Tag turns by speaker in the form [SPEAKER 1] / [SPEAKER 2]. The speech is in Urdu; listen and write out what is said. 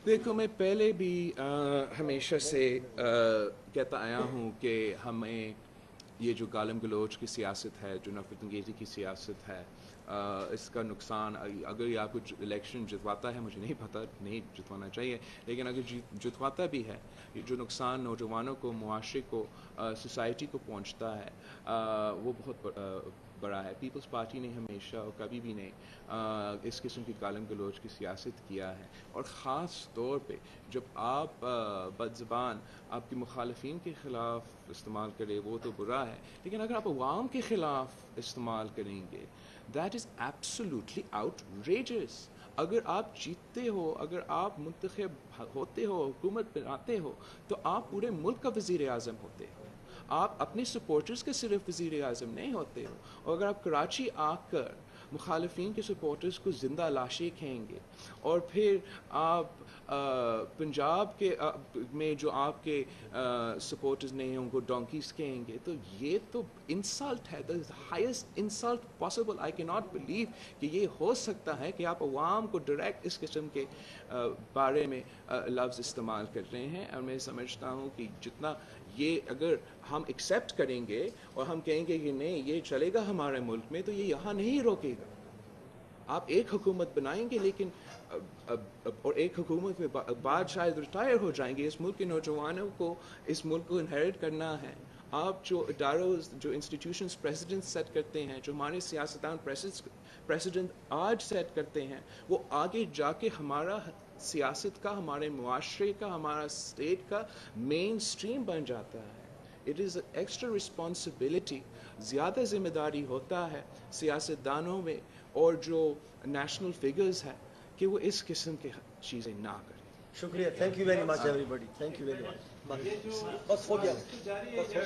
[SPEAKER 1] دیکھو میں پہلے بھی ہمیشہ سے کہتا آیا ہوں کہ ہمیں یہ جو گالم گلوچ کی سیاست ہے، جو نفرت انگیزی کی سیاست ہے، اس کا نقصان اگر یہ آپ کو الیکشن جتواتا ہے، مجھے نہیں پتہ، نہیں جتوانا چاہیے، لیکن اگر جتواتا بھی ہے، یہ جو نقصان نوجوانوں کو، معاشرے کو، سوسائٹی کو پہنچتا ہے وہ بہت بڑا ہے۔ پیپلز پارٹی نے ہمیشہ اور کبھی بھی نہیں اس قسم کی گالم گلوچ کی سیاست کیا ہے، اور خاص طور پہ جب آپ بد زبان آپ کے مخالفین کے خلاف استعمال کرے وہ تو برا ہے، لیکن اگر آپ عوام کے خلاف استعمال کریں گے دیٹ از ایبسولوٹلی outrageous۔ اگر آپ جیتتے ہو، اگر آپ منتخب ہوتے ہو، حکومت بناتے ہو، تو آپ پورے ملک کا وزیر اعظم ہوتے ہو، آپ اپنے سپورٹرز کے صرف وزیر اعظم نہیں ہوتے ہو۔ اور اگر آپ کراچی آ کر مخالفین کے سپورٹرز کو زندہ لاشیں کھائیں گے، اور پھر آپ پنجاب کے میں جو آپ کے سپورٹرز نہیں ہیں ان کو ڈونکیز کہیں گے، تو یہ تو انسلٹ ہے، the highest insult possible۔ I cannot believe کہ یہ ہو سکتا ہے کہ آپ عوام کو ڈائریکٹ اس قسم کے بارے میں لفظ استعمال کر رہے ہیں۔ اور میں سمجھتا ہوں کہ جتنا یہ اگر ہم ایکسیپٹ کریں گے اور ہم کہیں گے کہ نہیں یہ چلے گا ہمارے ملک میں، تو یہ یہاں نہیں روکے گا۔ آپ ایک حکومت بنائیں گے لیکن اور ایک حکومت میں بعد شاید ریٹائر ہو جائیں گے۔ اس ملک کے نوجوانوں کو اس ملک کو انہیریٹ کرنا ہے۔ آپ جو اداروں، جو انسٹیٹیوشنز پریسیڈنٹ سیٹ کرتے ہیں، جو ہمارے سیاستدان پریسیڈنٹ آج سیٹ کرتے ہیں، وہ آگے جا کے ہمارا سیاست کا، ہمارے معاشرے کا، ہمارا اسٹیٹ کا مین اسٹریم بن جاتا ہے۔ It is an extra responsibility, زیادہ ذمہ داری ہوتا ہے سیاستدانوں میں اور جو نیشنل فگرز ہیں کہ وہ اس قسم کی چیزیں نہ کریں۔
[SPEAKER 2] شکریہ، thank you very much everybody, thank you very much. بس ہو گیا، بس ہو گیا۔